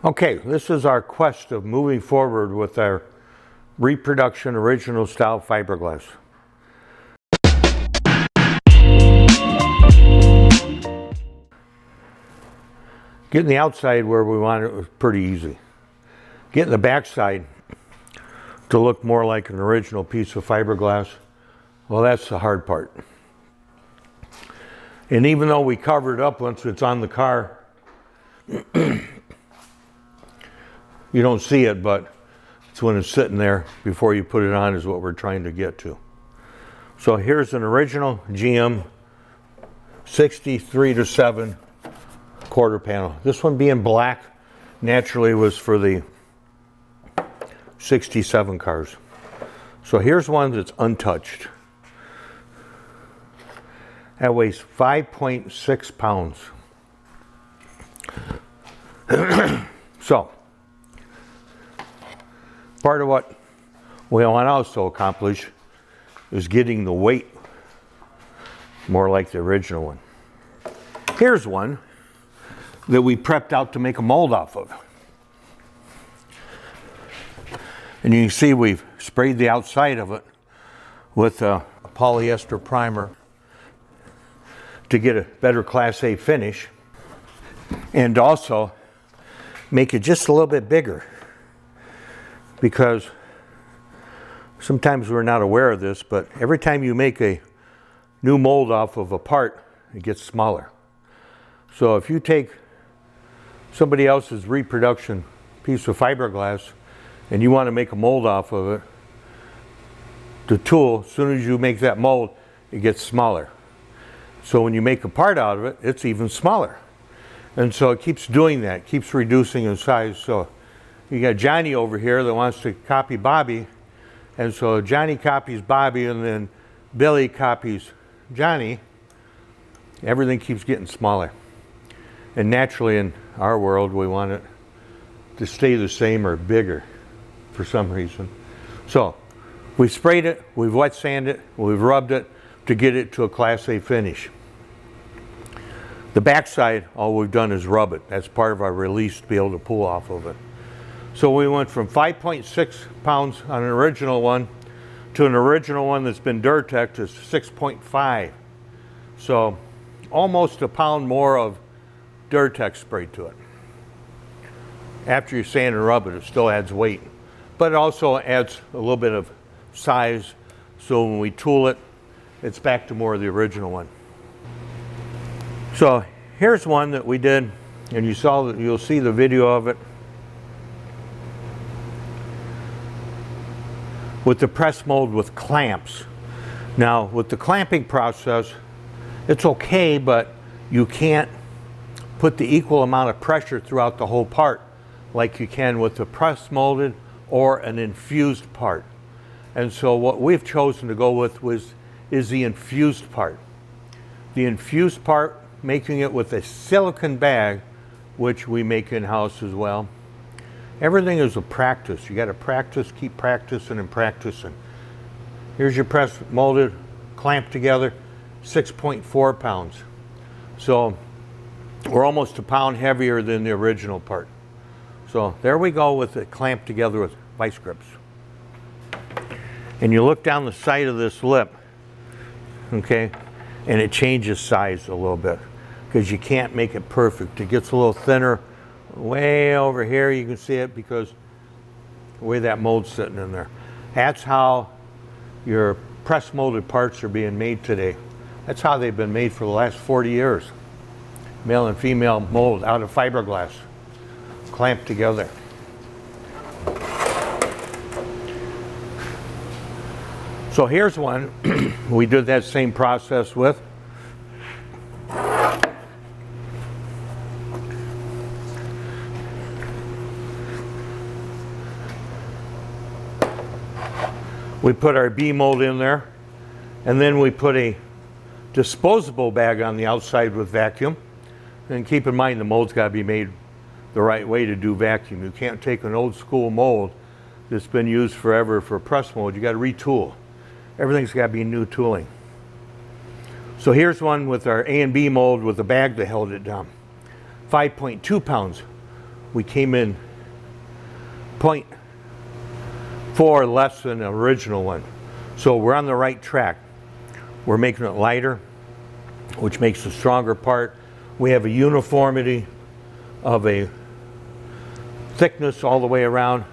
Okay, this is our quest of moving forward with our Reproduction original style fiberglass. Getting the outside where we want it was pretty easy. Getting the backside to look more like an original piece of fiberglass, well, that's the hard part. And even though we cover it up once it's on the car, you don't see it, but it's when it's sitting there before you put it on is what we're trying to get to. So here's an original GM 63-7 quarter panel. This one being black naturally was for the 67 cars. So here's one that's untouched. That weighs 5.6 pounds. So, part of what we want to also accomplish is getting the weight more like the original one. Here's one that we prepped out to make a mold off of. And you can see we've sprayed the outside of it with a polyester primer to get a better Class A finish and also make it just a little bit bigger, because sometimes we're not aware of this, but every time you make a new mold off of a part, it gets smaller. So if you take somebody else's reproduction piece of fiberglass and you want to make a mold off of it, the tool, as soon as you make that mold, it gets smaller. So when you make a part out of it, it's even smaller. And so it keeps doing that, keeps reducing in size. So you got Johnny over here that wants to copy Bobby. And so Johnny copies Bobby and then Billy copies Johnny. Everything keeps getting smaller. And naturally in our world, we want it to stay the same or bigger for some reason. So we've sprayed it, we've wet sanded it, we've rubbed it to get it to a Class A finish. The backside, all we've done is rub it. That's part of our release to be able to pull off of it. So we went from 5.6 pounds on an original one to an original one that's been Durtec to 6.5. So almost a pound more of Durtec sprayed to it. After you sand and rub it, it still adds weight. But it also adds a little bit of size, so when we tool it, it's back to more of the original one. So here's one that we did, and you'll see the video of it with the press mold with clamps. Now with the clamping process, it's okay, but you can't put the equal amount of pressure throughout the whole part like you can with the press molded or an infused part. And so what we've chosen to go with is the infused part. The infused part, making it with a silicone bag, which we make in-house as well. Everything is a practice. You got to practice, keep practicing and practicing. Here's your press molded, clamped together, 6.4 pounds. So we're almost a pound heavier than the original part. So there we go with it clamped together with vice grips. And you look down the side of this lip, okay, and it changes size a little bit because you can't make it perfect. It gets a little thinner way over here. You can see it because the way that mold's sitting in there. That's how your press molded parts are being made today. That's how they've been made for the last 40 years. Male and female mold out of fiberglass, clamped together. So here's one we did that same process with. We put our B mold in there, and then we put a disposable bag on the outside with vacuum. And keep in mind the mold's got to be made the right way to do vacuum. You can't take an old school mold that's been used forever for press mold. You got to retool. Everything's got to be new tooling. So here's one with our A and B mold with a bag that held it down. 5.2 pounds. we came in 0.4 less than the original one. So we're on the right track. We're making it lighter, which makes a stronger part. We have a uniformity of a thickness all the way around.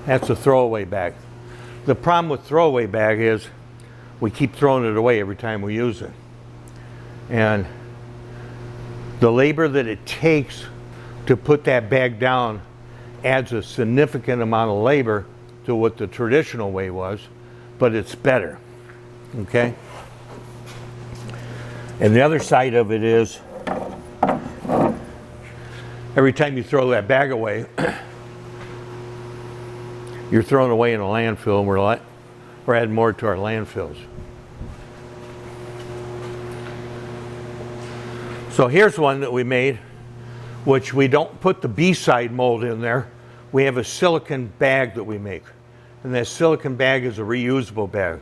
That's a throwaway bag. The problem with throwaway bag is we keep throwing it away every time we use it. And the labor that it takes to put that bag down adds a significant amount of labor to what the traditional way was, but it's better, okay? And the other side of it is, every time you throw that bag away, you're throwing away in a landfill, and we're adding more to our landfills. So here's one that we made, which we don't put the B-side mold in there. We have a silicone bag that we make. And that silicone bag is a reusable bag.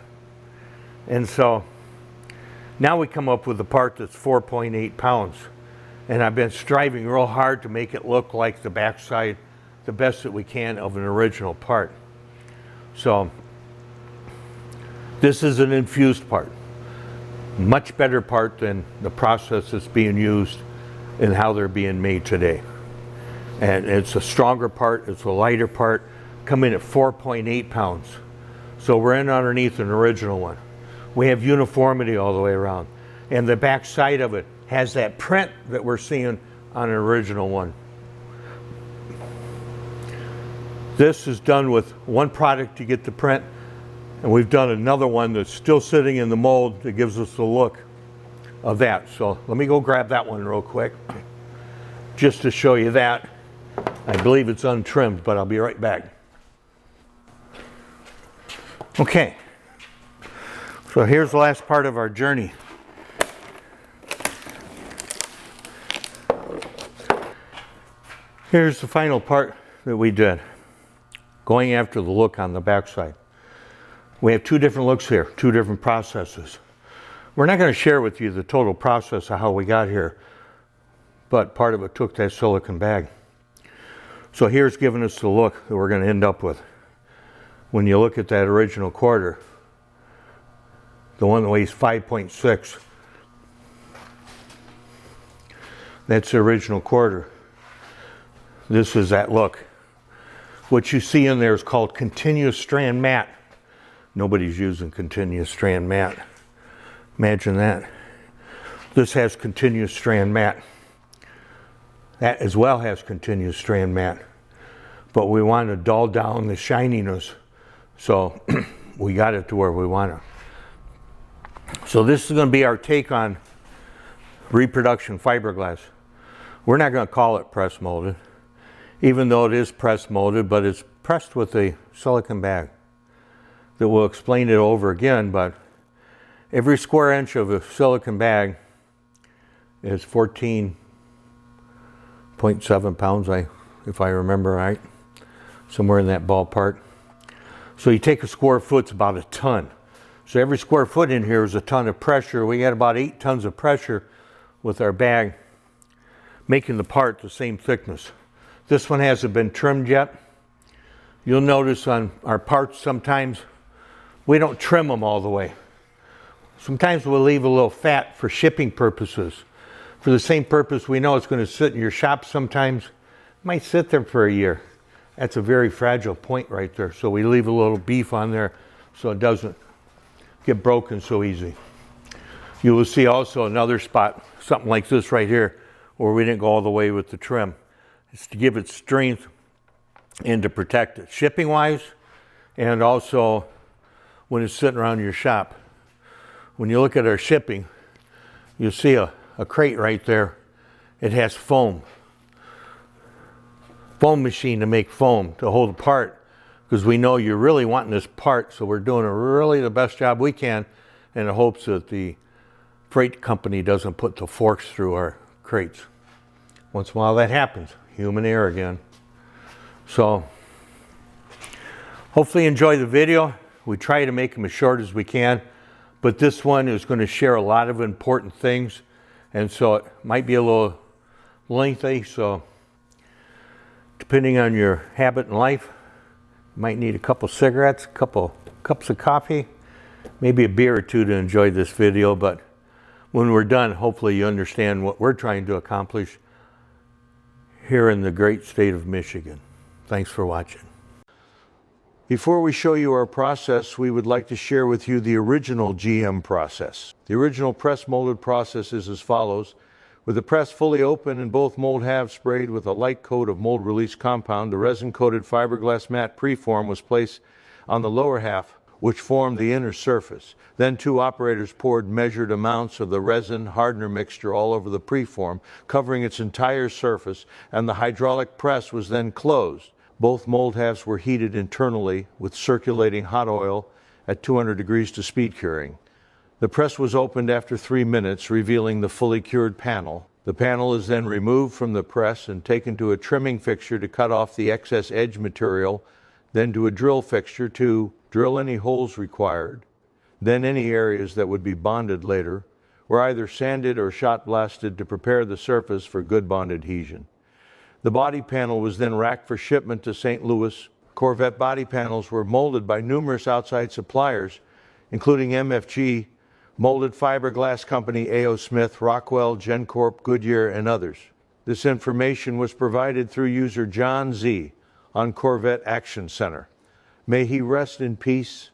And so now we come up with a part that's 4.8 pounds. And I've been striving real hard to make it look like the backside, the best that we can of an original part. So this is an infused part. Much better part than the process that's being used and how they're being made today. And it's a stronger part, it's a lighter part, come in at 4.8 pounds. So we're in underneath an original one. We have uniformity all the way around. And the back side of it has that print that we're seeing on an original one. This is done with one product to get the print, and we've done another one that's still sitting in the mold that gives us the look of that. So let me go grab that one real quick, just to show you that. I believe it's untrimmed, but I'll be right back. Okay, so here's the last part of our journey. Here's the final part that we did, going after the look on the backside. We have two different looks here, two different processes. We're not going to share with you the total process of how we got here, but part of it took that silicone bag. So here's giving us the look that we're going to end up with. When you look at that original quarter, the one that weighs 5.6, that's the original quarter. This is that look. What you see in there is called continuous strand mat. Nobody's using continuous strand mat. Imagine that. This has continuous strand mat. That as well has continuous strand mat. But we want to dull down the shininess, so we got it to where we want it. So this is going to be our take on reproduction fiberglass. We're not going to call it press molded, even though it is press molded, but it's pressed with a silicone bag that will explain it over again. But every square inch of a silicone bag is 14.7 pounds, if I remember right, somewhere in that ballpark. So you take a square foot, it's about a ton. So every square foot in here is a ton of pressure. We got about 8 tons of pressure with our bag, making the part the same thickness. This one hasn't been trimmed yet. You'll notice on our parts sometimes we don't trim them all the way. Sometimes we'll leave a little fat for shipping purposes. For the same purpose, we know it's going to sit in your shop sometimes. It might sit there for a year. That's a very fragile point right there. So we leave a little beef on there so it doesn't get broken so easy. You will see also another spot, something like this right here, where we didn't go all the way with the trim. It's to give it strength and to protect it, shipping wise, and also when it's sitting around your shop. When you look at our shipping, you'll see a crate right there. It has foam machine to make foam to hold the part, because we know you're really wanting this part, so we're doing really the best job we can in the hopes that the freight company doesn't put the forks through our crates. Once in a while that happens, human error again. So hopefully you enjoy the video. We try to make them as short as we can, but this one is going to share a lot of important things, and so it might be a little lengthy. So Depending on your habit in life, you might need a couple cigarettes, a couple cups of coffee, maybe a beer or two to enjoy this video, but when we're done, hopefully you understand what we're trying to accomplish here in the great state of Michigan. Thanks for watching. Before we show you our process, we would like to share with you the original GM process. The original press molded process is as follows. With the press fully open and both mold halves sprayed with a light coat of mold release compound, the resin-coated fiberglass mat preform was placed on the lower half, which formed the inner surface. Then two operators poured measured amounts of the resin hardener mixture all over the preform, covering its entire surface, and the hydraulic press was then closed. Both mold halves were heated internally with circulating hot oil at 200 degrees to speed curing. The press was opened after 3 minutes, revealing the fully cured panel. The panel is then removed from the press and taken to a trimming fixture to cut off the excess edge material, then to a drill fixture to drill any holes required. Then any areas that would be bonded later were either sanded or shot blasted to prepare the surface for good bond adhesion. The body panel was then racked for shipment to St. Louis. Corvette body panels were molded by numerous outside suppliers, including MFG, Molded Fiberglass Company, A.O. Smith, Rockwell, GenCorp, Goodyear, and others. This information was provided through user John Z. on Corvette Action Center. May he rest in peace.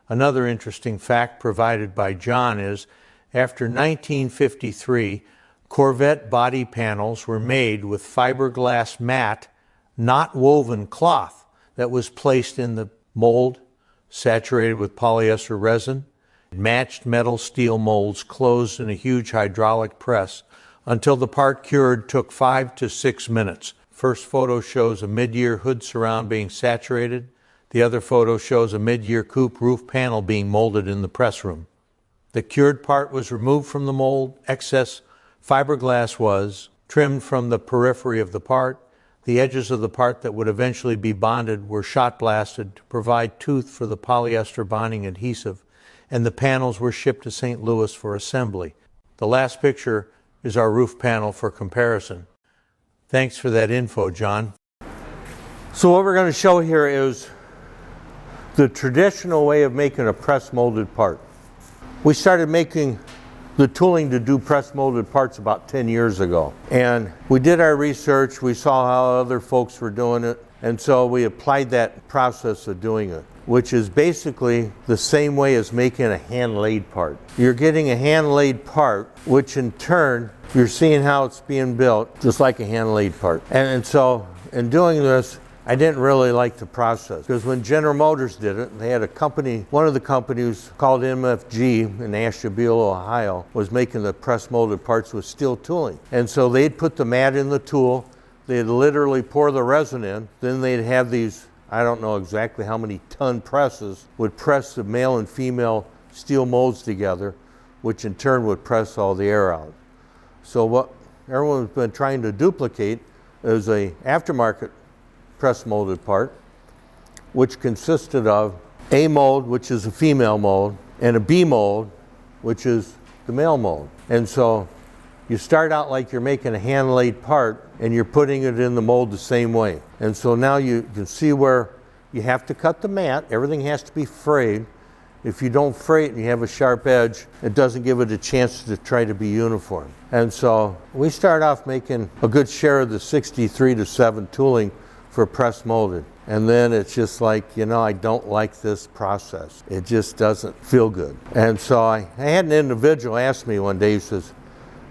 Another interesting fact provided by John is, after 1953, Corvette body panels were made with fiberglass mat, not woven cloth, that was placed in the mold, saturated with polyester resin. Matched metal steel molds closed in a huge hydraulic press until the part cured took 5 to 6 minutes. First photo shows a mid-year hood surround being saturated. The other photo shows a mid-year coupe roof panel being molded in the press room. The cured part was removed from the mold. Excess fiberglass was trimmed from the periphery of the part. The edges of the part that would eventually be bonded were shot blasted to provide tooth for the polyester bonding adhesive, and the panels were shipped to St. Louis for assembly. The last picture is our roof panel for comparison. Thanks for that info, John. So what we're going to show here is the traditional way of making a press molded part. We started making the tooling to do press molded parts about 10 years ago. And we did our research, we saw how other folks were doing it, and so we applied that process of doing it, which is basically the same way as making a hand-laid part. You're getting a hand-laid part, which in turn, you're seeing how it's being built, just like a hand-laid part. And so, in doing this, I didn't really like the process, because when General Motors did it, they had a company, one of the companies called MFG in Ashtabula, Ohio, was making the press molded parts with steel tooling. And so they'd put the mat in the tool, they'd literally pour the resin in, then they'd have these, I don't know exactly how many ton presses, would press the male and female steel molds together, which in turn would press all the air out. So what everyone's been trying to duplicate is a aftermarket press molded part, which consisted of A mold, which is a female mold, and a B mold, which is the male mold. And so you start out like you're making a hand-laid part and you're putting it in the mold the same way. And so now you can see where you have to cut the mat. Everything has to be frayed. If you don't fray it and you have a sharp edge, it doesn't give it a chance to try to be uniform. And so we start off making a good share of the 63-7 tooling for press molded. And then it's just like, you know, I don't like this process. It just doesn't feel good. And so I had an individual ask me one day, he says,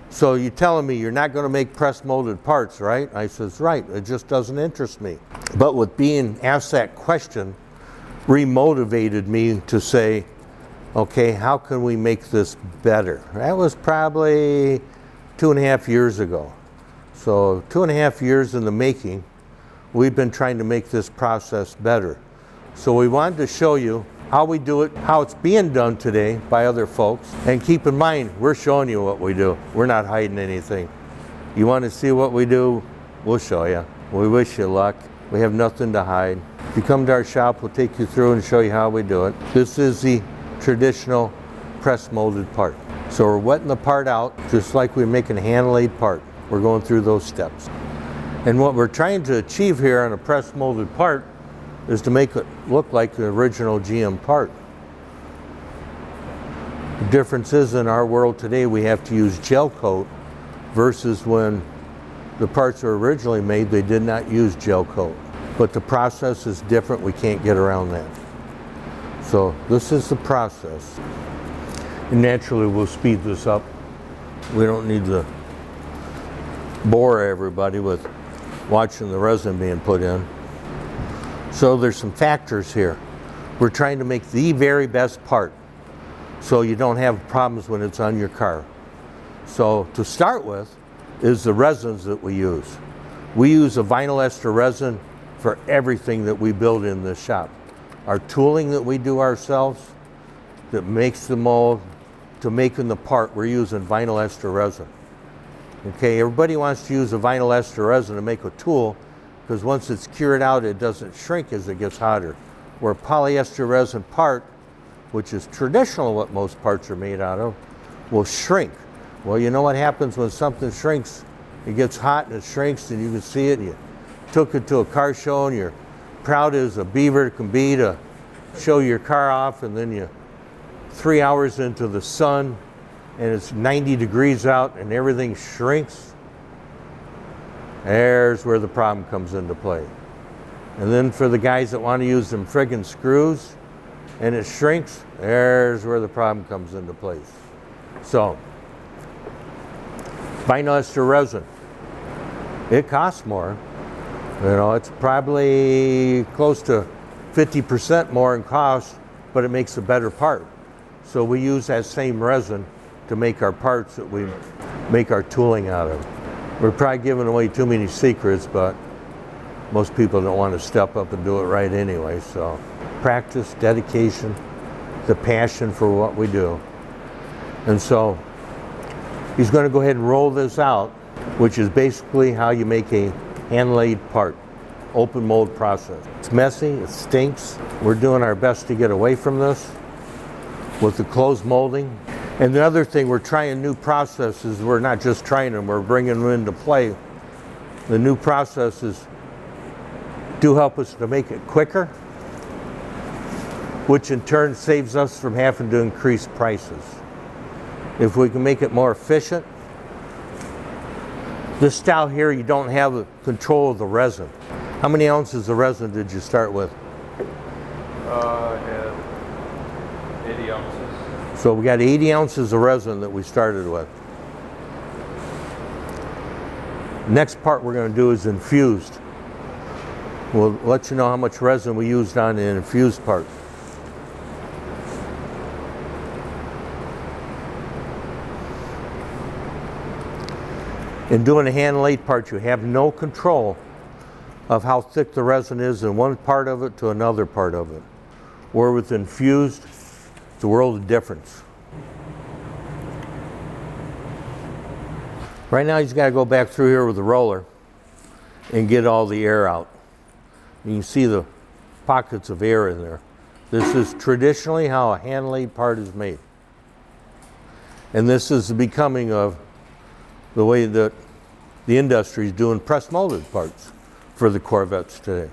so you're telling me you're not going to make press molded parts, right? I says, right, it just doesn't interest me. But with being asked that question, remotivated me to say, okay, how can we make this better? That was probably 2.5 years ago. So 2.5 years in the making, we've been trying to make this process better. So we wanted to show you how we do it, how it's being done today by other folks. And keep in mind, we're showing you what we do. We're not hiding anything. You want to see what we do? We'll show you. We wish you luck. We have nothing to hide. If you come to our shop, we'll take you through and show you how we do it. This is the traditional press molded part. So we're wetting the part out just like we're making a hand-laid part. We're going through those steps. And what we're trying to achieve here on a press molded part is to make it look like the original GM part. The difference is in our world today we have to use gel coat versus when the parts were originally made they did not use gel coat. But the process is different, we can't get around that. So this is the process. And naturally we'll speed this up. We don't need to bore everybody with watching the resin being put in. So there's some factors here. We're trying to make the very best part so you don't have problems when it's on your car. So to start with is the resins that we use. We use a vinyl ester resin for everything that we build in this shop. Our tooling that we do ourselves that makes the mold to making the part, we're using vinyl ester resin. Okay, everybody wants to use a vinyl ester resin to make a tool because once it's cured out, it doesn't shrink as it gets hotter. Where a polyester resin part, which is traditional what most parts are made out of, will shrink. Well, you know what happens when something shrinks? It gets hot and it shrinks and you can see it. You took it to a car show and you're proud as a beaver can be to show your car off, and then you 3 hours into the sun and it's 90 degrees out and everything shrinks. There's where the problem comes into play. And then for the guys that want to use them friggin' screws and it shrinks, there's where the problem comes into place. So, vinyl ester resin, it costs more. You know, it's probably close to 50% more in cost, but it makes a better part. So we use that same resin to make our parts that we make our tooling out of. We're probably giving away too many secrets, but most people don't want to step up and do it right anyway. So practice, dedication, the passion for what we do. And so he's going to go ahead and roll this out, which is basically how you make a hand-laid part, open mold process. It's messy, it stinks. We're doing our best to get away from this with the closed molding. And the other thing, we're trying new processes. We're not just trying them, we're bringing them into play. The new processes do help us to make it quicker, which in turn saves us from having to increase prices. If we can make it more efficient, this style here, you don't have the control of the resin. How many ounces of resin did you start with? I had 80 ounces. So we got 80 ounces of resin that we started with. Next part we're going to do is infused. We'll let you know how much resin we used on the infused part. In doing a hand-laid part, you have no control of how thick the resin is in one part of it to another part of it. Where with infused, it's a world of difference. Right now, he's got to go back through here with the roller and get all the air out. You can see the pockets of air in there. This is traditionally how a hand-laid part is made. And this is the becoming of the way that the industry is doing press molded parts for the Corvettes today.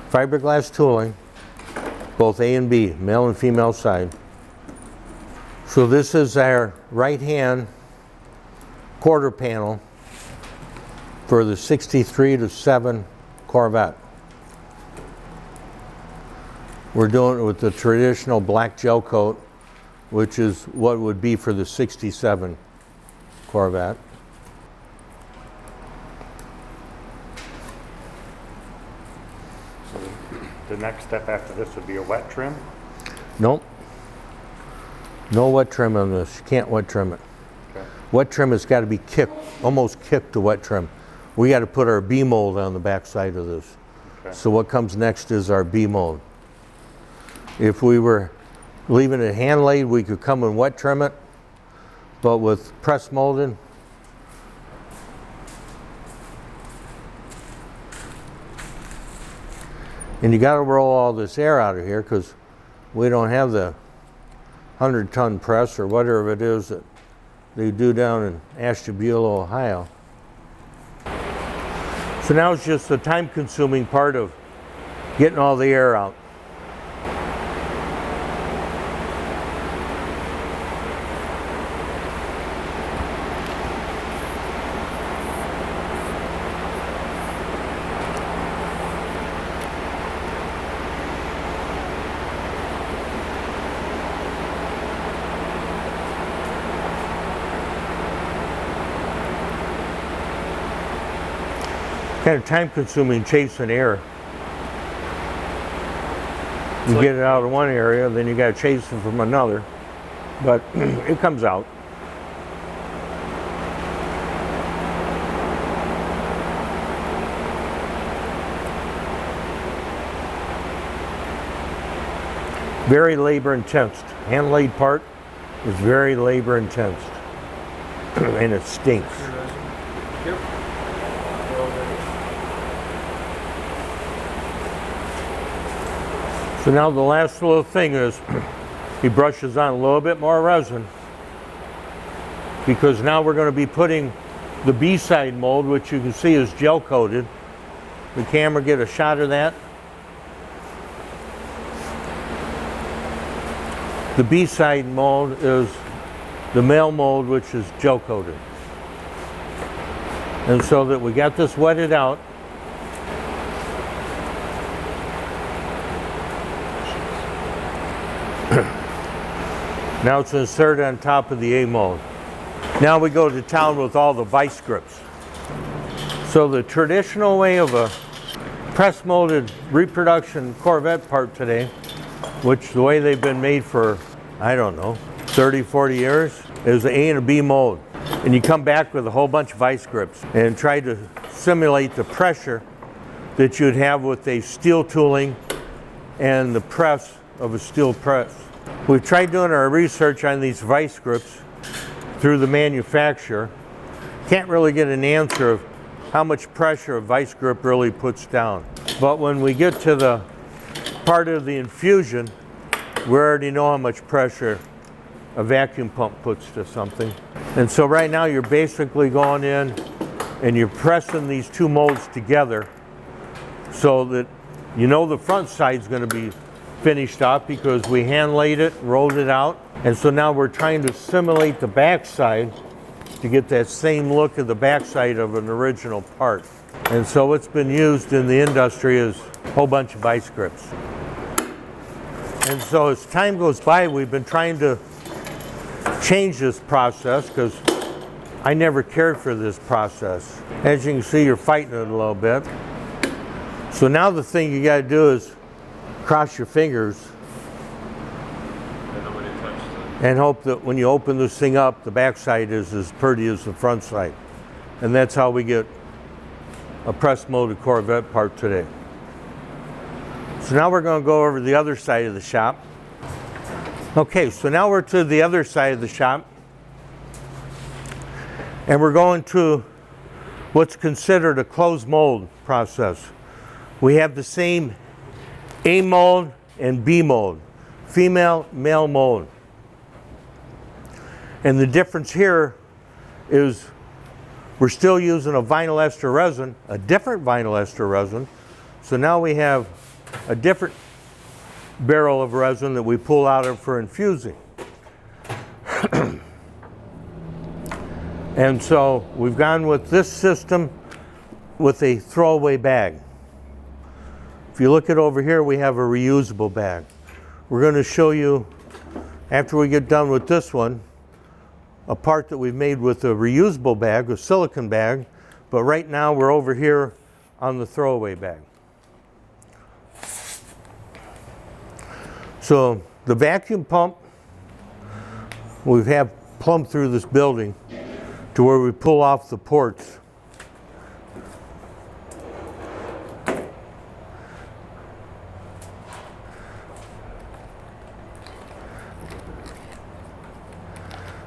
Fiberglass tooling, both A and B, male and female side. So this is our right hand quarter panel for the 63-7 Corvette. We're doing it with the traditional black gel coat, which is what would be for the 67 Corvette. So the next step after this would be a wet trim? Nope. No wet trim on this. You can't wet trim it. Okay. Wet trim has got to be kicked, almost kicked to wet trim. We got to put our B mold on the back side of this. Okay. So what comes next is our B mold. If we were leaving it hand laid, we could come and wet trim it, but with press molding, and you got to roll all this air out of here because we don't have the 100-ton press or whatever it is that they do down in Ashtabula, Ohio. So now it's just the time-consuming part of getting all the air out. Kind of time-consuming chasing air. You get it out of one area, then you got to chase it from another, but it comes out. Very labor intense. Hand laid part is very labor intense, and it stinks. Yep. So now the last little thing is he brushes on a little bit more resin, because now we're going to be putting the B-side mold, which you can see is gel coated. The camera get a shot of that. The B-side mold is the male mold, which is gel coated. And so that we got this wetted out. Now it's inserted on top of the A mold. Now we go to town with all the vice grips. So the traditional way of a press molded reproduction Corvette part today, which the way they've been made for, I don't know, 30, 40 years, is an A and a B mold. And you come back with a whole bunch of vice grips and try to simulate the pressure that you'd have with a steel tooling and the press of a steel press. We've tried doing our research on these vice grips through the manufacturer. Can't really get an answer of how much pressure a vice grip really puts down. But when we get to the part of the infusion, we already know how much pressure a vacuum pump puts to something. And so right now you're basically going in and you're pressing these two molds together so that you know the front side's going to be finished off because we hand laid it, rolled it out. And so now we're trying to simulate the back side to get that same look of the back side of an original part. And so what's been used in the industry is a whole bunch of vice grips. And so as time goes by, we've been trying to change this process because I never cared for this process. As you can see, you're fighting it a little bit. So now the thing you got to do is cross your fingers and hope that when you open this thing up, the back side is as pretty as the front side. And that's how we get a press molded Corvette part today. So now we're going to go over to the other side of the shop. Okay, so now we're to the other side of the shop. And we're going to what's considered a closed mold process. We have the same A mold and B mold, female, male mold. And the difference here is we're still using a vinyl ester resin, a different vinyl ester resin. So now we have a different barrel of resin that we pull out of for infusing. And so we've gone with this system with a throwaway bag. If you look at over here, we have a reusable bag. We're going to show you, after we get done with this one, a part that we've made with a reusable bag, a silicone bag, but right now we're over here on the throwaway bag. So the vacuum pump, we have plumbed through this building to where we pull off the ports.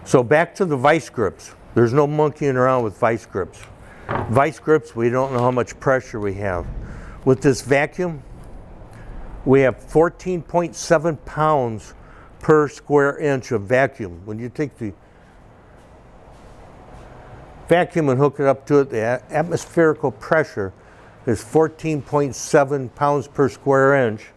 So back to the vice grips. There's no monkeying around with vice grips. Vice grips, we don't know how much pressure we have. With this vacuum, we have 14.7 pounds per square inch of vacuum. When you take the vacuum and hook it up to it, the atmospherical pressure is 14.7 pounds per square inch.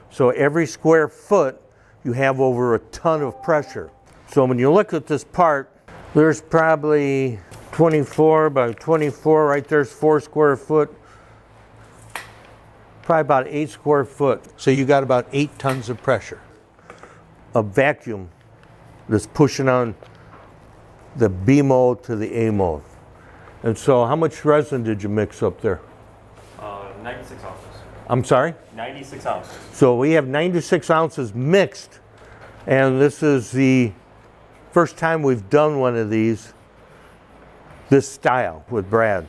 So every square foot, you have over a ton of pressure. So when you look at this part, there's probably 24 by 24, right there's 4 square foot. Probably about 8 square foot. So you got about 8 tons of pressure. A vacuum that's pushing on the B mold to the A mold. And so how much resin did you mix up there? 96 ounces. I'm sorry? 96 ounces. So we have 96 ounces mixed, and this is the first time we've done one of these, this style with Brad.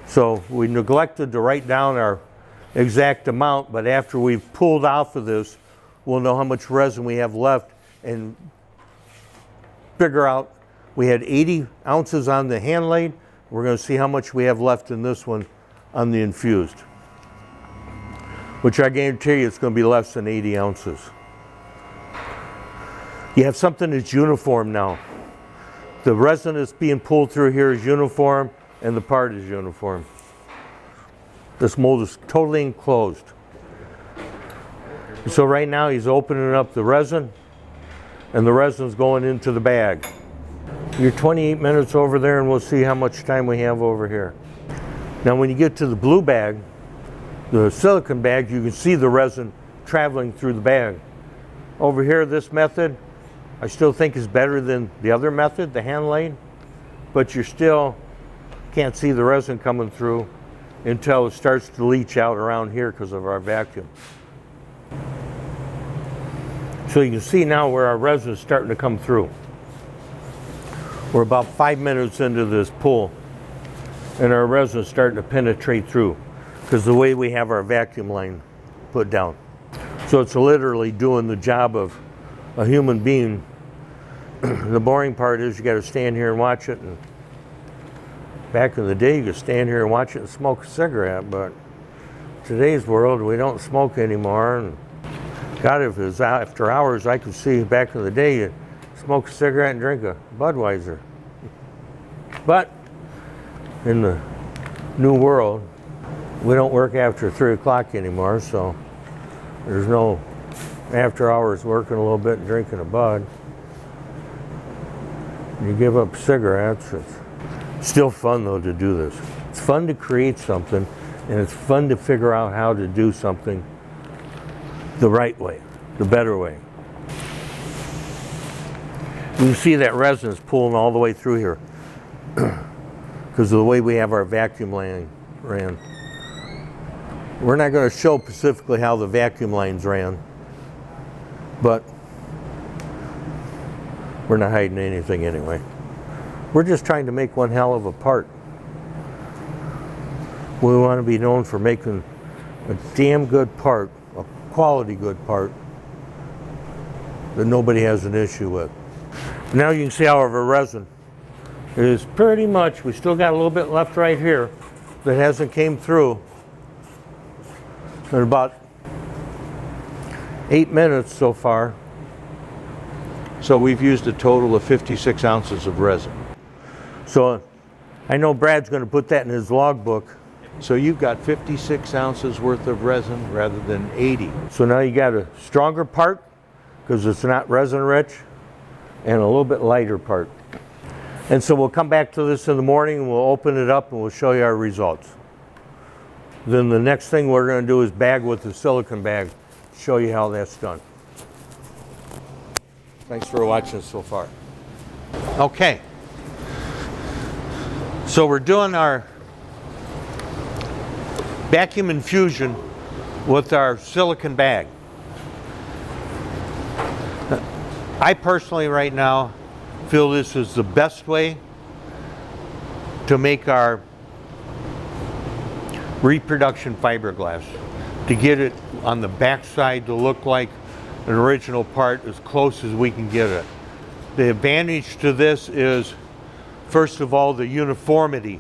So we neglected to write down our exact amount, but after we've pulled off of this, we'll know how much resin we have left and figure out. We had 80 ounces on the hand laid. We're going to see how much we have left in this one on the infused, which I guarantee you it's going to be less than 80 ounces. You have something that's uniform now. The resin that's being pulled through here is uniform, and the part is uniform. This mold is totally enclosed. So right now he's opening up the resin, and the resin's going into the bag. You're 28 minutes over there, and we'll see how much time we have over here. Now when you get to the blue bag, the silicone bag, you can see the resin traveling through the bag. Over here, this method, I still think is better than the other method, the hand laid, but you still can't see the resin coming through until it starts to leach out around here because of our vacuum. So you can see now where our resin is starting to come through. We're about 5 minutes into this pull, and our resin is starting to penetrate through because the way we have our vacuum line put down. So it's literally doing the job of a human being. The boring part is you got to stand here and watch it. And back in the day, you could stand here and watch it and smoke a cigarette, but today's world, we don't smoke anymore. And God, if it was after hours, I could see back in the day, you smoke a cigarette and drink a Budweiser. But in the new world, we don't work after 3 o'clock anymore, so there's no after hours working a little bit and drinking a Bud. You give up cigarettes. It's still fun though to do this. It's fun to create something, and it's fun to figure out how to do something the right way, the better way. You can see that resin is pulling all the way through here because of the way we have our vacuum line ran. We're not going to show specifically how the vacuum lines ran, but we're not hiding anything anyway. We're just trying to make one hell of a part. We want to be known for making a damn good part, a quality good part that nobody has an issue with. Now you can see how our resin is pretty much, we still got a little bit left right here that hasn't came through. In about 8 minutes so far. So we've used a total of 56 ounces of resin. So I know Brad's going to put that in his logbook. So you've got 56 ounces worth of resin rather than 80. So now you got a stronger part because it's not resin rich, and a little bit lighter part. And so we'll come back to this in the morning and we'll open it up and we'll show you our results. Then the next thing we're going to do is bag with the silicone bag, show you how that's done. Thanks for watching so far. Okay. So we're doing our vacuum infusion with our silicone bag. I personally right now feel this is the best way to make our Reproduction fiberglass, to get it on the back side to look like an original part as close as we can get it. The advantage to this is, first of all, the uniformity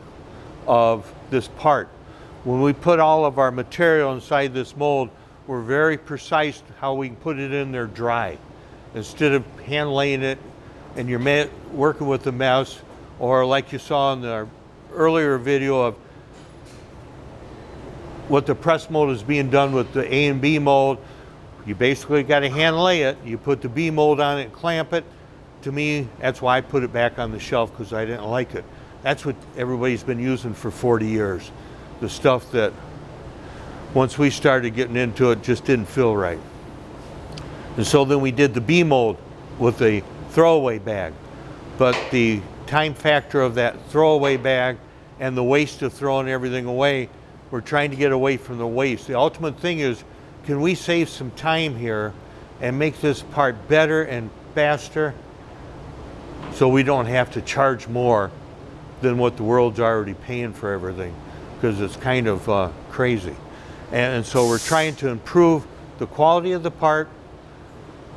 of this part. When we put all of our material inside this mold, we're very precise how we can put it in there dry. Instead of hand laying it and you're working with the mess, or like you saw in the earlier video of what the press mold is being done with the A and B mold. You basically got to hand lay it. You put the B mold on it, clamp it. To me, that's why I put it back on the shelf, because I didn't like it. That's what everybody's been using for 40 years. The stuff that, once we started getting into it, just didn't feel right. And so then we did the B mold with a throwaway bag. But the time factor of that throwaway bag and the waste of throwing everything away, we're trying to get away from the waste. The ultimate thing is, can we save some time here and make this part better and faster so we don't have to charge more than what the world's already paying for everything, because it's kind of crazy. And so we're trying to improve the quality of the part,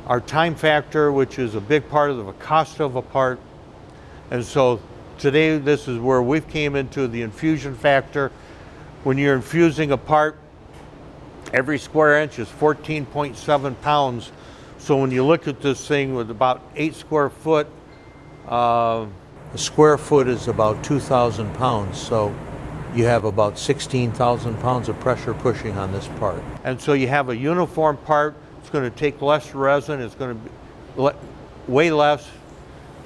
our time factor, which is a big part of the cost of a part. And so today, this is where we've came into the infusion factor. When you're infusing a part, every square inch is 14.7 pounds. So when you look at this thing with about 8 square foot, A square foot is about 2,000 pounds, so you have about 16,000 pounds of pressure pushing on this part. and so you have a uniform part. It's going to take less resin. It's going to be way less,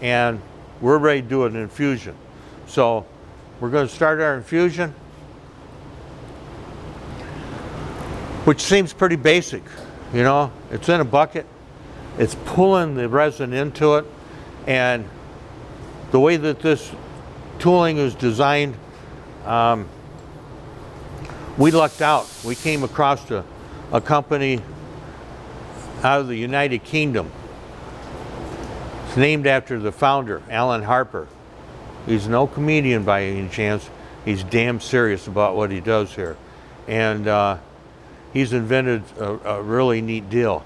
and we're ready to do an infusion. So we're going to start our infusion, which seems pretty basic. You know, it's in a bucket. It's pulling the resin into it, and the way that this tooling is designed, we lucked out. We came across a company out of the United Kingdom. It's named after the founder, Alan Harper. He's no comedian by any chance. He's damn serious about what he does here. And he's invented a really neat deal.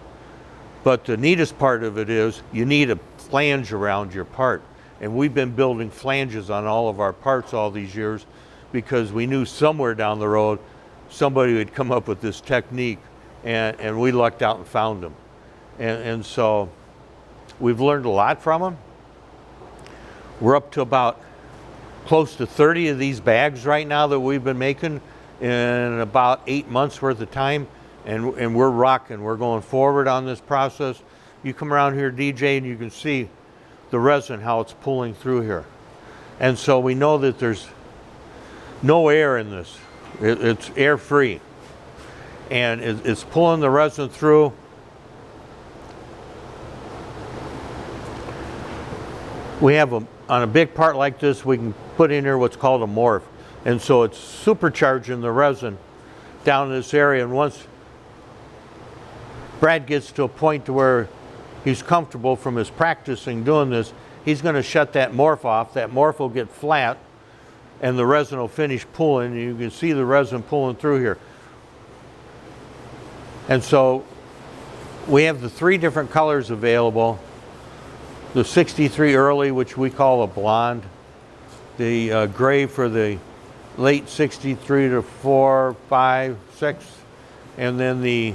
But the neatest part of it is you need a flange around your part. And we've been building flanges on all of our parts all these years because we knew somewhere down the road somebody would come up with this technique, and we lucked out and found them. And so we've learned a lot from them. We're up to about close to 30 of these bags right now that we've been making in about 8 months worth of time, and we're rocking. We're going forward on this process. You come around here, DJ, and you can see the resin, how it's pulling through here. And so we know that there's no air in this. It's air free. And it's pulling the resin through. We have on a big part like this, we can put in here what's called a morph. And so it's supercharging the resin down in this area. And once Brad gets to a point to where he's comfortable from his practicing doing this, he's going to shut that morph off. That morph will get flat and the resin will finish pulling, and you can see the resin pulling through here. And so we have the 3 different colors available. The 63 early, which we call a blonde, the gray for the late 63 to 4, 5, 6, and then the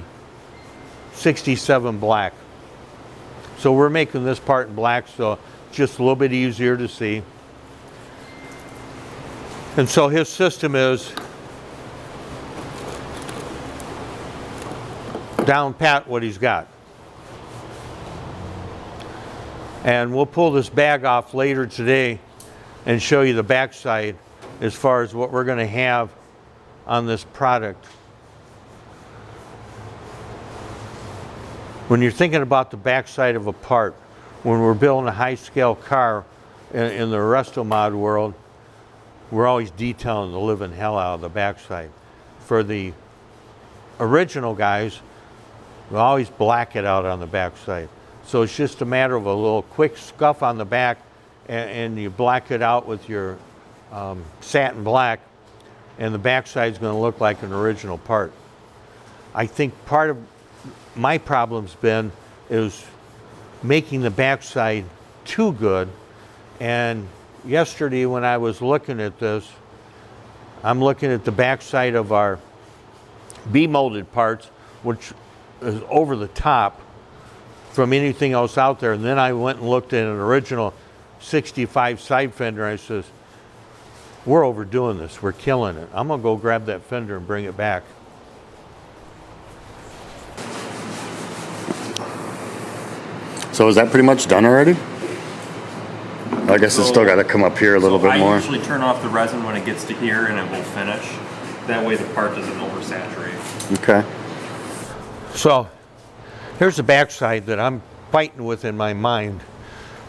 67 black. So we're making this part in black, so it's just a little bit easier to see. And so his system is down pat what he's got. And we'll pull this bag off later today and show you the backside as far as what we're going to have on this product. When you're thinking about the backside of a part, when we're building a high-scale car in the Restomod world, we're always detailing the living hell out of the backside. For the original guys, we always black it out on the backside. So it's just a matter of a little quick scuff on the back, and you black it out with your satin black, and the backside's going to look like an original part. I think part of my problem's been is making the backside too good. And yesterday when I was looking at this, I'm looking at the backside of our B-molded parts, which is over the top from anything else out there. And then I went and looked at an original 65 side fender. I says, we're overdoing this. We're killing it. I'm going to go grab that fender and bring it back. So is that pretty much done already? I guess it's still got to come up here a little bit more. I usually turn off the resin when it gets to here and it will finish. That way the part doesn't oversaturate. Okay. So here's the backside that I'm fighting with in my mind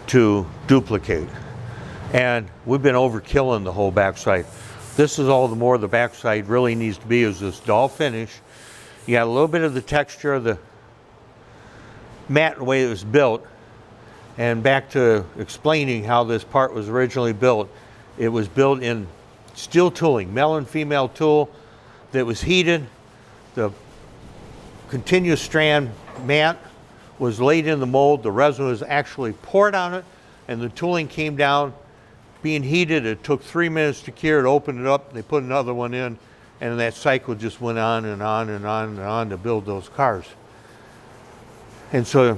to duplicate. And we've been overkilling the whole backside. This is all the more the backside really needs to be, is this dull finish. You got a little bit of the texture of the mat the way it was built. And back to explaining how this part was originally built. It was built in steel tooling, male and female tool that was heated. The continuous strand mat was laid in the mold. The resin was actually poured on it, and the tooling came down being heated. It took 3 minutes to cure. It opened it up. They put another one in, and that cycle just went on and on and on and on to build those cars. And so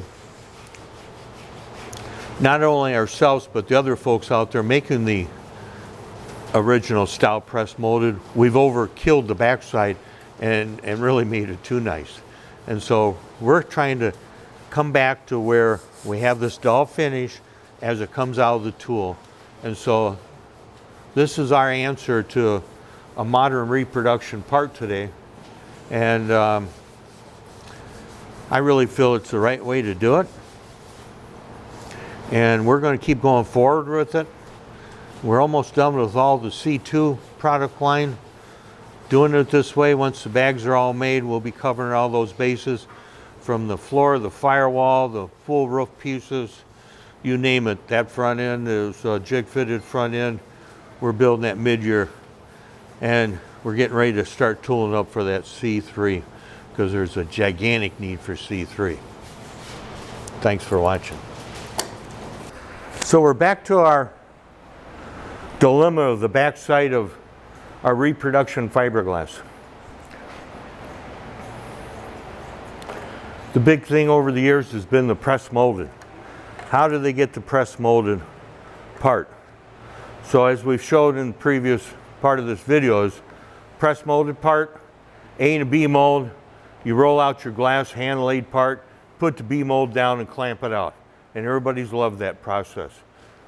not only ourselves, but the other folks out there making the original style press molded, we've overkilled the backside and really made it too nice. And so we're trying to come back to where we have this dull finish as it comes out of the tool. And so this is our answer to a modern reproduction part today. And I really feel it's the right way to do it. And we're going to keep going forward with it. We're almost done with all the C2 product line. Doing it this way, once the bags are all made, we'll be covering all those bases from the floor, the firewall, the full roof pieces, you name it. That front end is a jig fitted front end. We're building that mid-year, and we're getting ready to start tooling up for that C3 because there's a gigantic need for C3. Thanks for watching. So we're back to our dilemma of the backside of our reproduction fiberglass. The big thing over the years has been the press molded. How do they get the press molded part? So as we've showed in the previous part of this video is press molded part, A and B mold, you roll out your glass hand laid part, put the B mold down and clamp it out. And everybody's loved that process.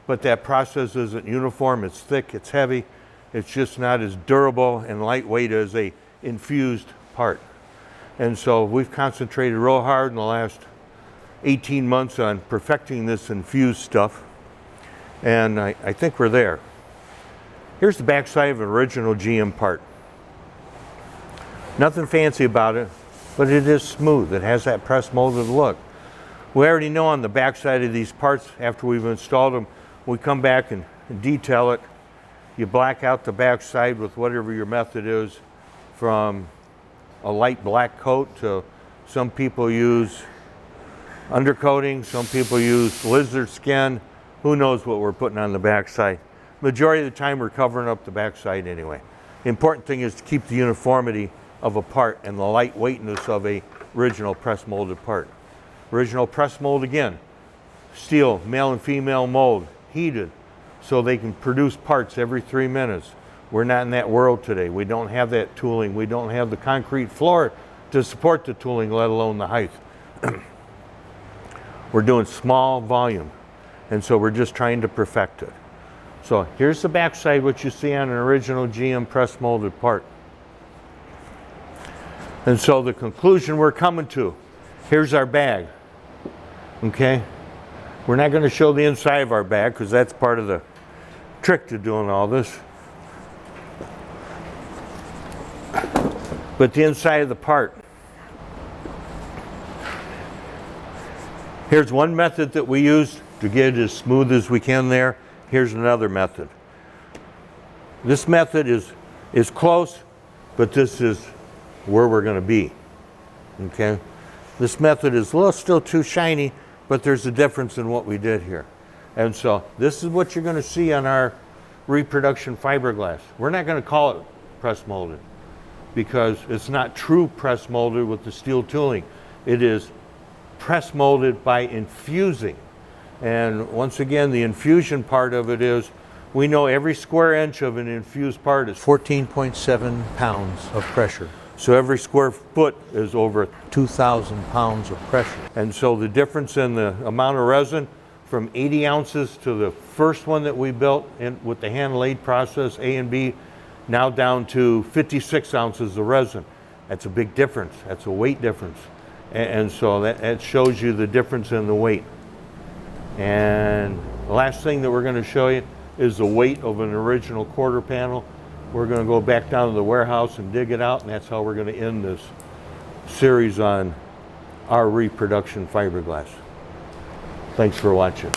But that process isn't uniform, it's thick, it's heavy, it's just not as durable and lightweight as a infused part. And so we've concentrated real hard in the last 18 months on perfecting this infused stuff. And I think we're there. Here's the backside of an original GM part. Nothing fancy about it, but it is smooth. It has that press molded look. We already know on the backside of these parts, after we've installed them, we come back and detail it. You black out the backside with whatever your method is, from a light black coat to some people use undercoating, some people use lizard skin. Who knows what we're putting on the backside. Majority of the time we're covering up the backside anyway. The important thing is to keep the uniformity of a part and the lightweightness of a original press molded part. Original press mold again, steel, male and female mold, heated, so they can produce parts every 3 minutes. We're not in that world today. We don't have that tooling. We don't have the concrete floor to support the tooling, let alone the height. We're doing small volume, and so we're just trying to perfect it. So here's the backside, what you see on an original GM press molded part. And so the conclusion we're coming to, here's our bag, okay? We're not going to show the inside of our bag because that's part of the trick to doing all this. But the inside of the part. Here's one method that we use to get it as smooth as we can there. Here's another method. This method is close, but this is where we're going to be, okay? This method is a little still too shiny, but there's a difference in what we did here. And so this is what you're going to see on our reproduction fiberglass. We're not going to call it press molded because it's not true press molded with the steel tooling. It is press molded by infusing. And once again, the infusion part of it is, we know every square inch of an infused part is 14.7 pounds of pressure. So every square foot is over 2,000 pounds of pressure. And so the difference in the amount of resin from 80 ounces to the first one that we built with the hand laid process, A and B, now down to 56 ounces of resin. That's a big difference. That's a weight difference. And so that shows you the difference in the weight. And the last thing that we're going to show you is the weight of an original quarter panel. We're going to go back down to the warehouse and dig it out, and that's how we're going to end this series on our reproduction fiberglass. Thanks for watching.